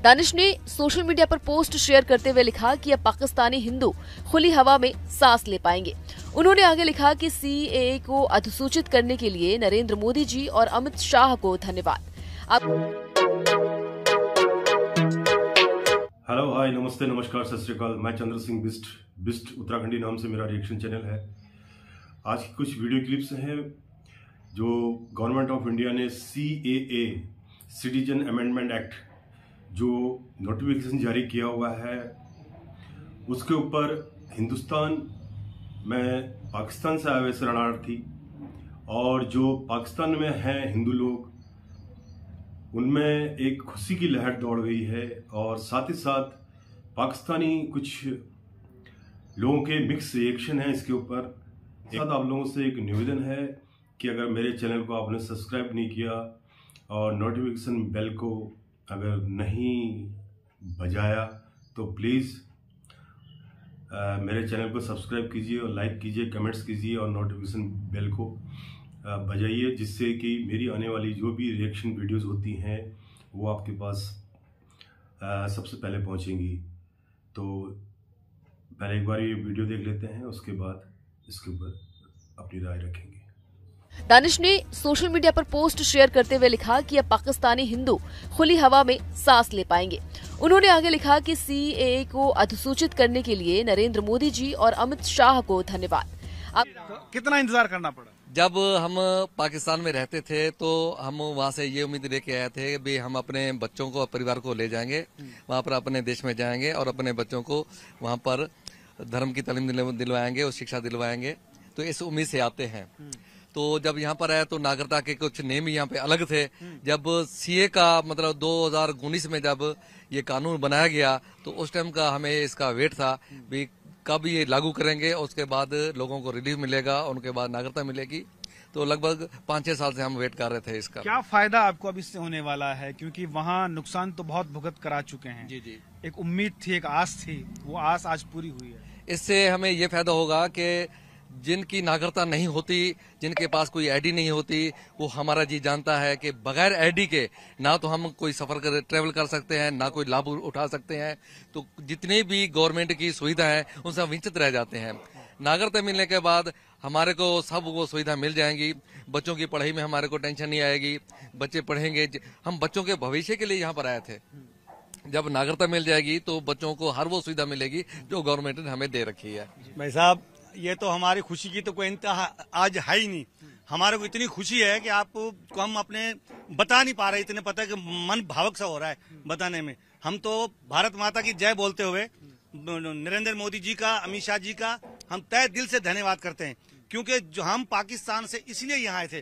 दानिश ने social media पर post share करते हुए लिखा कि अब पाकिस्तानी हिंदू खुली हवा में सांस ले पाएंगे। उन्होंने आगे लिखा कि सीएए को अधिसूचित करने के लिए नरेंद्र मोदी जी और अमित शाह को धन्यवाद। हेलो, हाय, नमस्ते, नमस्कार, सत श्री अकाल। मैं चंद्र सिंह बिस्ट उत्तराखंडी नाम से मेरा रिएक्शन चैनल है। आज की कुछ वीडियो क्लिप्स हैं जो गवर्नमेंट ऑफ इंडिया ने सीएए सिटीजन अमेंडमेंट एक्ट जो नोटिफिकेशन जारी किया हुआ है उसके ऊपर हिंदुस्तान में पाकिस्तान से आए हुए शरणार्थी और जो पाकिस्तान में हैं हिंदू लोग, उनमें एक खुशी की लहर दौड़ गई है। और साथ ही साथ पाकिस्तानी कुछ लोगों के मिक्स रिएक्शन है इसके ऊपर। साथ आप लोगों से एक निवेदन है कि अगर मेरे चैनल को आपने सब्सक्राइब नहीं किया और नोटिफिकेशन बेल को अगर नहीं बजाया तो प्लीज़ मेरे चैनल को सब्सक्राइब कीजिए और लाइक कीजिए, कमेंट्स कीजिए और नोटिफिकेशन बेल को बजाइए, जिससे कि मेरी आने वाली जो भी रिएक्शन वीडियोस होती हैं वो आपके पास सबसे पहले पहुंचेंगी। तो पहले एक बार ये वीडियो देख लेते हैं, उसके बाद इसके ऊपर अपनी राय रखेंगे। दानिश ने सोशल मीडिया पर पोस्ट शेयर करते हुए लिखा कि अब पाकिस्तानी हिंदू खुली हवा में सांस ले पाएंगे। उन्होंने आगे लिखा कि सीएए को अधिसूचित करने के लिए नरेंद्र मोदी जी और अमित शाह को धन्यवाद। कितना इंतजार करना पड़ा? जब हम पाकिस्तान में रहते थे तो हम वहाँ से ये उम्मीद लेके आए थे कि हम अपने बच्चों को, परिवार को ले जाएंगे, वहाँ पर अपने देश में जाएंगे और अपने बच्चों को वहाँ पर धर्म की तालीम दिलवाएंगे और शिक्षा दिलवाएंगे। तो इस उम्मीद से आते हैं। तो जब यहाँ पर आए तो नागरिकता के कुछ नियम यहाँ पे अलग थे। जब सीए का मतलब 2019 में जब ये कानून बनाया गया तो उस टाइम का हमें इसका वेट था भी कब ये लागू करेंगे, उसके बाद लोगों को रिलीफ मिलेगा, उनके बाद नागरिकता मिलेगी। तो लगभग 5-6 साल से हम वेट कर रहे थे इसका। क्या फायदा आपको अब इससे होने वाला है, क्योंकि वहाँ नुकसान तो बहुत भुगत करा चुके हैं। जी। एक उम्मीद थी, एक आस थी, वो आस आज पूरी हुई है। इससे हमें ये फायदा होगा कि जिनकी नागरिकता नहीं होती, जिनके पास कोई आईडी नहीं होती, वो हमारा जी जानता है कि बगैर आईडी के ना तो हम कोई सफर ट्रेवल कर सकते हैं, ना कोई लाभ उठा सकते हैं। तो जितनी भी गवर्नमेंट की सुविधा है उनसे हम वंचित रह जाते हैं। नागरिकता मिलने के बाद हमारे को सब वो सुविधा मिल जाएंगी। बच्चों की पढ़ाई में हमारे को टेंशन नहीं आएगी, बच्चे पढ़ेंगे। हम बच्चों के भविष्य के लिए यहाँ पर आए थे। जब नागरिकता मिल जाएगी तो बच्चों को हर वो सुविधा मिलेगी जो गवर्नमेंट ने हमें दे रखी है। भाई साहब, ये तो हमारी खुशी की तो कोई इंतहा आज है ही नहीं। हमारे को इतनी खुशी है कि आपको हम अपने बता नहीं पा रहे, इतने पता है कि मन भावुक सा हो रहा है बताने में। हम तो भारत माता की जय बोलते हुए नरेंद्र मोदी जी का, अमित शाह जी का हम तहे दिल से धन्यवाद करते हैं, क्योंकि जो हम पाकिस्तान से इसलिए यहाँ आए थे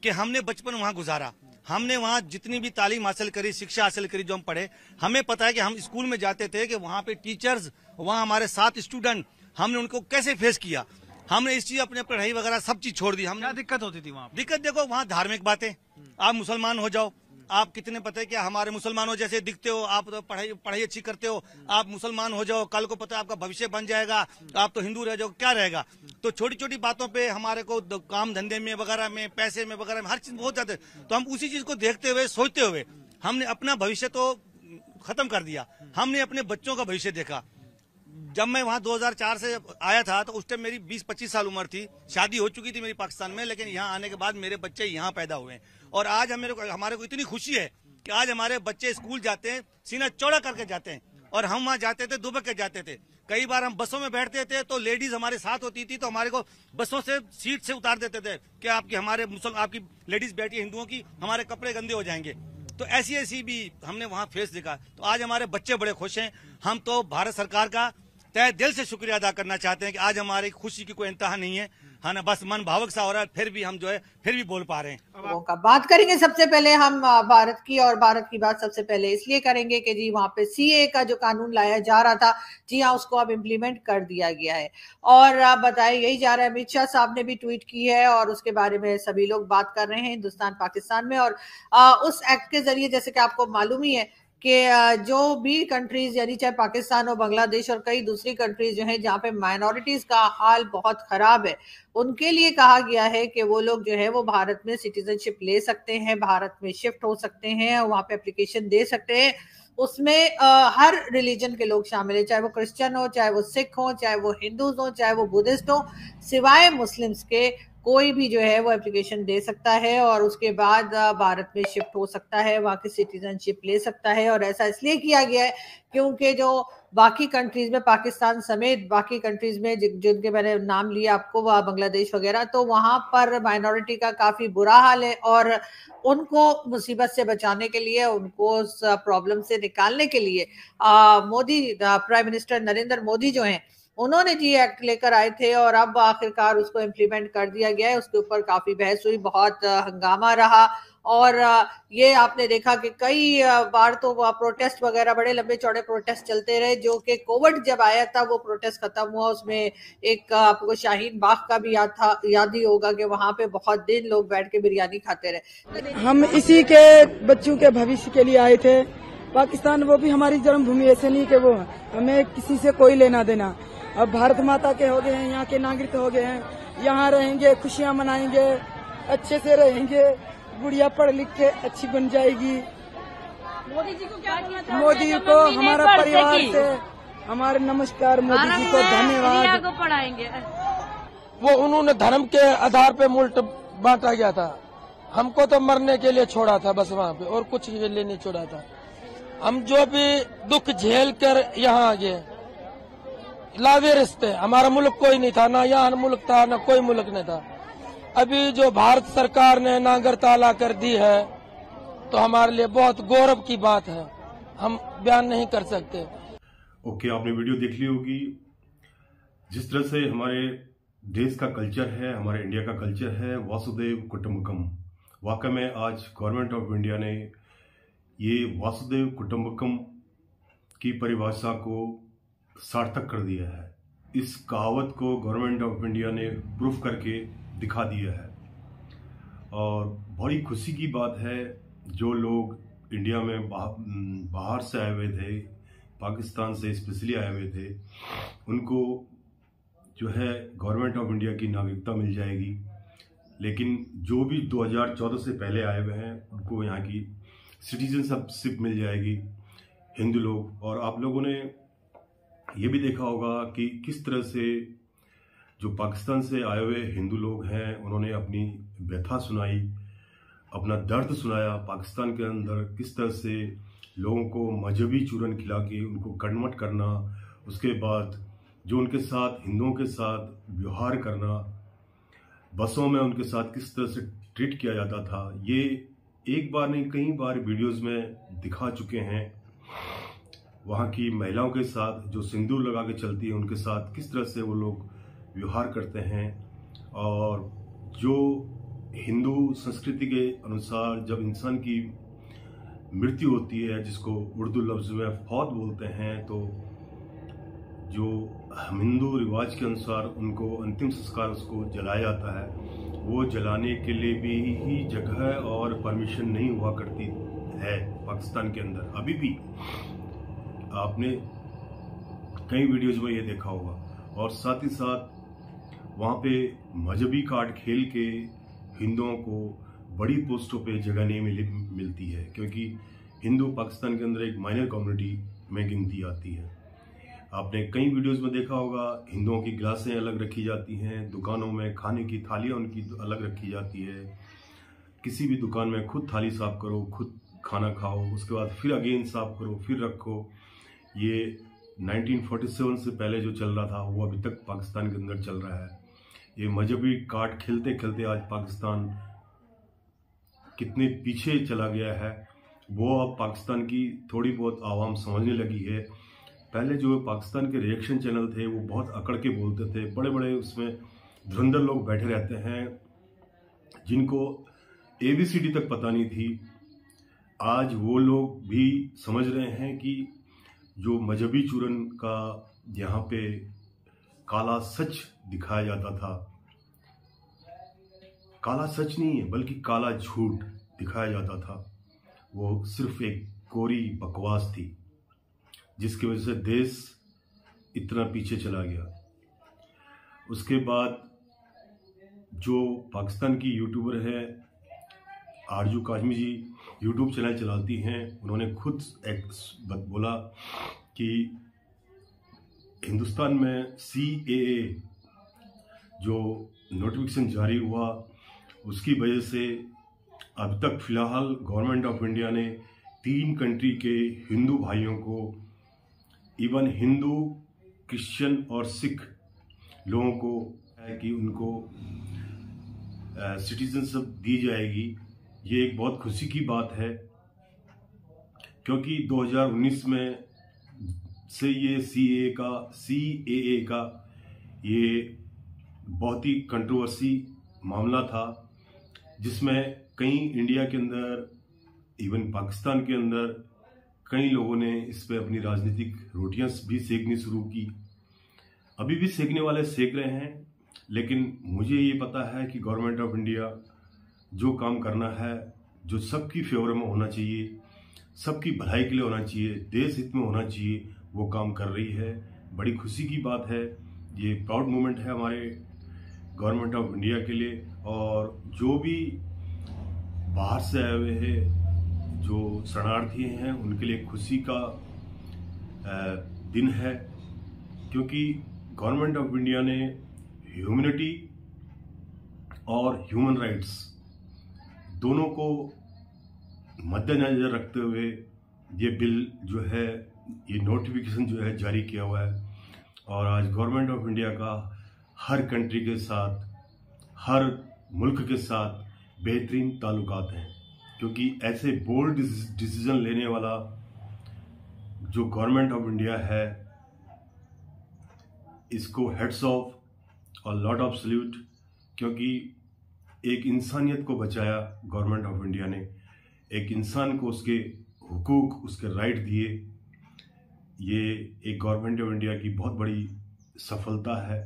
कि हमने बचपन वहाँ गुजारा। हमने वहाँ जितनी भी तालीम हासिल करी, शिक्षा हासिल करी, जो हम पढ़े, हमें पता है कि हम स्कूल में जाते थे कि वहाँ पे टीचर्स, वहाँ हमारे साथ स्टूडेंट, हमने उनको कैसे फेस किया। हमने इस चीज अपने पढ़ाई वगैरह सब चीज छोड़ दी। हम क्या दिक्कत होती थी वहाँ? दिक्कत देखो, वहाँ धार्मिक बातें, आप मुसलमान हो जाओ, आप कितने पता है क्या हमारे मुसलमानों जैसे दिखते हो, आप तो पढ़ाई अच्छी करते हो, आप मुसलमान हो जाओ, कल को पता है आपका भविष्य बन जाएगा, आप तो हिंदू रह जाओ, क्या रहेगा। तो छोटी छोटी बातों पे हमारे को काम धंधे में वगैरह में, पैसे में वगैरह में, हर चीज बहुत जाते। तो हम उसी चीज को देखते हुए, सोचते हुए हमने अपना भविष्य तो खत्म कर दिया, हमने अपने बच्चों का भविष्य देखा। जब मैं वहाँ 2004 से आया था तो उस टाइम मेरी 20-25 साल उम्र थी, शादी हो चुकी थी मेरी पाकिस्तान में, लेकिन यहाँ आने के बाद मेरे बच्चे यहाँ पैदा हुए हैं। और आज हमारे को इतनी खुशी है कि आज हमारे बच्चे स्कूल जाते हैं, सीना चौड़ा करके जाते हैं। और हम वहाँ जाते थे, दुबक के जाते थे। कई बार हम बसों में बैठते थे तो लेडीज हमारे साथ होती थी, तो हमारे को बसों से सीट से उतार देते थे कि आपकी लेडीज बैठी हिंदुओं की, हमारे कपड़े गंदे हो जाएंगे। तो ऐसी भी हमने वहाँ फेस देखा। तो आज हमारे बच्चे बड़े खुश हैं। हम तो भारत सरकार का तहे दिल से शुक्रिया अदा करना चाहते हैं कि आज हमारी खुशी की कोई इंतहा नहीं है। हाँ ना, बस मन भावुक सा हो रहा है, फिर भी हम जो है फिर भी बोल पा रहे हैं। का बात करेंगे सबसे पहले हम भारत की, और भारत की बात सबसे पहले इसलिए करेंगे कि जी वहाँ पे सीए का जो कानून लाया जा रहा था, जी हाँ, उसको अब इम्प्लीमेंट कर दिया गया है। और आप बताए यही जा रहा है, अमित शाह साहब ने भी ट्वीट की है और उसके बारे में सभी लोग बात कर रहे हैं हिंदुस्तान पाकिस्तान में। और उस एक्ट के जरिए, जैसे कि आपको मालूम ही है कि जो भी कंट्रीज, यानी चाहे पाकिस्तान हो, बांग्लादेश और कई दूसरी कंट्रीज जो है जहाँ पे माइनॉरिटीज का हाल बहुत खराब है, उनके लिए कहा गया है कि वो लोग जो है वो भारत में सिटीजनशिप ले सकते हैं, भारत में शिफ्ट हो सकते हैं, वहाँ पे एप्लीकेशन दे सकते हैं। उसमें हर रिलीजन के लोग शामिल है, चाहे वो क्रिश्चियन हो, चाहे वो सिख हो, चाहे वो हिंदूज हो, चाहे वो बुद्धिस्ट हो, सिवाय मुस्लिम्स के कोई भी जो है वो एप्लीकेशन दे सकता है और उसके बाद भारत में शिफ्ट हो सकता है, वहाँ की सिटीजनशिप ले सकता है। और ऐसा इसलिए किया गया है क्योंकि जो बाकी कंट्रीज में, पाकिस्तान समेत बाकी कंट्रीज में जिनके मैंने नाम लिया आपको, वह बांग्लादेश वगैरह, तो वहां पर माइनॉरिटी का काफी बुरा हाल है और उनको मुसीबत से बचाने के लिए, उनको उस प्रॉब्लम से निकालने के लिए मोदी, प्राइम मिनिस्टर नरेंद्र मोदी जो हैं, उन्होंने जी एक्ट लेकर आए थे और अब आखिरकार उसको इम्प्लीमेंट कर दिया गया है। उसके ऊपर काफी बहस हुई, बहुत हंगामा रहा और ये आपने देखा कि कई बार तो प्रोटेस्ट वगैरह, बड़े लंबे चौड़े प्रोटेस्ट चलते रहे, जो कि कोविड जब आया था वो प्रोटेस्ट खत्म हुआ। उसमें एक आपको शाहीन बाग का भी याद ही होगा कि वहां पे बहुत दिन लोग बैठ के बिरयानी खाते रहे। हम इसी के बच्चों के भविष्य के लिए आए थे। पाकिस्तान वो भी हमारी जन्मभूमि, ऐसे नहीं कि वो हमें किसी से कोई लेना देना। अब भारत माता के हो गए हैं, यहाँ के नागरिक हो गए हैं, यहाँ रहेंगे, खुशियाँ मनाएंगे, अच्छे से रहेंगे, गुड़िया पढ़ लिख के अच्छी बन जाएगी। मोदी जी को क्या बोलना चाहते हैं? मोदी को हमारा परिवार से हमारे नमस्कार, मोदी जी को धन्यवाद। को पढ़ाएंगे, वो उन्होंने धर्म के आधार पे मुल्क बांटा गया था, हमको तो मरने के लिए छोड़ा था बस वहाँ पे, और कुछ के लिए नहीं छोड़ा था। हम जो भी दुख झेल कर यहाँ आ गए, लावे रिश्ते, हमारा मुल्क कोई नहीं था, ना यहाँ मुल्क था, ना कोई मुल्क नहीं था। अभी जो भारत सरकार ने नागरिकता कर दी है तो हमारे लिए बहुत गौरव की बात है, हम बयान नहीं कर सकते। ओके, आपने वीडियो देख ली होगी। जिस तरह से हमारे देश का कल्चर है, हमारे इंडिया का कल्चर है, वासुदेव कुटुंबकम, वाकई में आज गवर्नमेंट ऑफ इंडिया ने ये वासुदेव कुटुंबकम की परिभाषा को सार्थक कर दिया है। इस कहावत को गवर्नमेंट ऑफ इंडिया ने प्रूफ करके दिखा दिया है और बड़ी खुशी की बात है, जो लोग इंडिया में बाहर से आए हुए थे, पाकिस्तान से स्पेशली आए हुए थे, उनको जो है गवर्नमेंट ऑफ इंडिया की नागरिकता मिल जाएगी। लेकिन जो भी 2014 से पहले आए हुए हैं उनको यहाँ की सिटीजनशिप मिल जाएगी, हिंदू लोग। और आप लोगों ने ये भी देखा होगा कि किस तरह से जो पाकिस्तान से आए हुए हिंदू लोग हैं, उन्होंने अपनी व्यथा सुनाई, अपना दर्द सुनाया। पाकिस्तान के अंदर किस तरह से लोगों को मजहबी चूरन खिला के उनको कन्वर्ट करना, उसके बाद जो उनके साथ, हिंदुओं के साथ व्यवहार करना, बसों में उनके साथ किस तरह से ट्रीट किया जाता था, ये एक बार नहीं कई बार वीडियोस में दिखा चुके हैं। वहाँ की महिलाओं के साथ जो सिंदूर लगा के चलती है, उनके साथ किस तरह से वो लोग व्यवहार करते हैं। और जो हिंदू संस्कृति के अनुसार जब इंसान की मृत्यु होती है, जिसको उर्दू लफ्ज में फौत बोलते हैं, तो जो हिंदू रिवाज के अनुसार उनको अंतिम संस्कार उसको जलाया जाता है। वो जलाने के लिए भी ही जगह और परमिशन नहीं हुआ करती है पाकिस्तान के अंदर। अभी भी आपने कई वीडियोज में ये देखा होगा। और साथ ही साथ वहाँ पे मजहबी कार्ड खेल के हिंदुओं को बड़ी पोस्टों पे जगह नहीं मिलती है, क्योंकि हिंदू पाकिस्तान के अंदर एक माइनर कम्युनिटी में गिनती आती है। आपने कई वीडियोस में देखा होगा, हिंदुओं की गिलासें अलग रखी जाती हैं, दुकानों में खाने की थालियाँ उनकी अलग रखी जाती है। किसी भी दुकान में खुद थाली साफ करो, खुद खाना खाओ, उसके बाद फिर अगेन साफ करो, फिर रखो। ये 1947 से पहले जो चल रहा था वो अभी तक पाकिस्तान के अंदर चल रहा है। ये मजहबी कार्ड खेलते खेलते आज पाकिस्तान कितने पीछे चला गया है, वो अब पाकिस्तान की थोड़ी बहुत आवाम समझने लगी है। पहले जो पाकिस्तान के रिएक्शन चैनल थे वो बहुत अकड़ के बोलते थे, बड़े बड़े उसमें धुरंधर लोग बैठे रहते हैं जिनको ABCD तक पता नहीं थी। आज वो लोग भी समझ रहे हैं कि जो मजहबी चूरन का यहाँ पे काला सच दिखाया जाता था, काला सच नहीं है बल्कि काला झूठ दिखाया जाता था, वो सिर्फ एक कोरी बकवास थी, जिसकी वजह से देश इतना पीछे चला गया। उसके बाद जो पाकिस्तान की यूट्यूबर है आरजू काजमी जी, यूट्यूब चैनल चलाती हैं, उन्होंने खुद बोला कि हिंदुस्तान में CAA जो नोटिफिकेशन जारी हुआ उसकी वजह से अब तक फिलहाल गवर्नमेंट ऑफ इंडिया ने 3 कंट्री के हिंदू भाइयों को, इवन हिंदू, क्रिश्चियन और सिख लोगों को है कि उनको सिटीजनशिप दी जाएगी। ये एक बहुत खुशी की बात है, क्योंकि 2019 में से ये CAA का ये बहुत ही कंट्रोवर्सी मामला था, जिसमें कई इंडिया के अंदर, इवन पाकिस्तान के अंदर कई लोगों ने इस पे अपनी राजनीतिक रोटियां भी सेकनी शुरू की। अभी भी सेकने वाले सेक रहे हैं, लेकिन मुझे ये पता है कि गवर्नमेंट ऑफ इंडिया जो काम करना है, जो सबकी फेवर में होना चाहिए, सबकी भलाई के लिए होना चाहिए, देश हित में होना चाहिए, वो काम कर रही है। बड़ी खुशी की बात है, ये प्राउड मोमेंट है हमारे गवर्नमेंट ऑफ इंडिया के लिए। और जो भी बाहर से आए हुए हैं, जो शरणार्थी हैं, उनके लिए खुशी का दिन है, क्योंकि गवर्नमेंट ऑफ इंडिया ने ह्यूमैनिटी और ह्यूमन राइट्स दोनों को मद्देनजर रखते हुए ये बिल जो है, ये नोटिफिकेशन जो है जारी किया हुआ है। और आज गवर्नमेंट ऑफ इंडिया का हर कंट्री के साथ, हर मुल्क के साथ बेहतरीन ताल्लुकात हैं, क्योंकि ऐसे बोल्ड डिसीजन लेने वाला जो गवर्नमेंट ऑफ इंडिया है, इसको हेड्स ऑफ और लॉट ऑफ सल्यूट, क्योंकि एक इंसानियत को बचाया गवर्नमेंट ऑफ इंडिया ने, एक इंसान को उसके हुकूक, उसके राइट दिए। ये एक गवर्नमेंट ऑफ इंडिया की बहुत बड़ी सफलता है,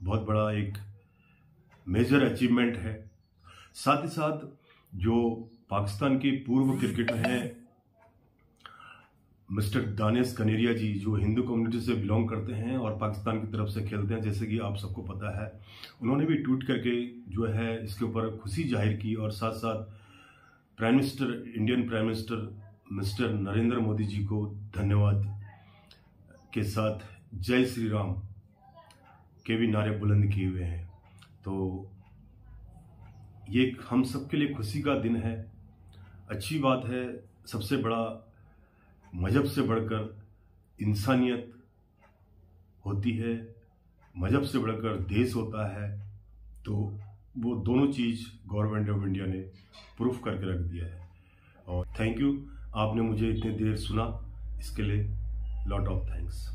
बहुत बड़ा एक मेजर अचीवमेंट है। साथ ही साथ जो पाकिस्तान के पूर्व क्रिकेटर हैं मिस्टर दानिश कनेरिया जी, जो हिंदू कम्युनिटी से बिलोंग करते हैं और पाकिस्तान की तरफ से खेलते हैं, जैसे कि आप सबको पता है, उन्होंने भी ट्वीट करके जो है इसके ऊपर खुशी जाहिर की। और साथ साथ prime minister, Indian prime minister mister Narendra Modi ji को धन्यवाद के साथ जय श्री राम के भी नारे बुलंद किए हुए हैं। तो ये हम सबके लिए खुशी का दिन है, अच्छी बात है। सबसे बड़ा मजहब से बढ़कर इंसानियत होती है, मजहब से बढ़कर देश होता है, तो वो दोनों चीज़ गवर्नमेंट ऑफ इंडिया ने प्रूफ करके रख दिया है। और थैंक यू, आपने मुझे इतनी देर सुना, इसके लिए लॉट ऑफ थैंक्स।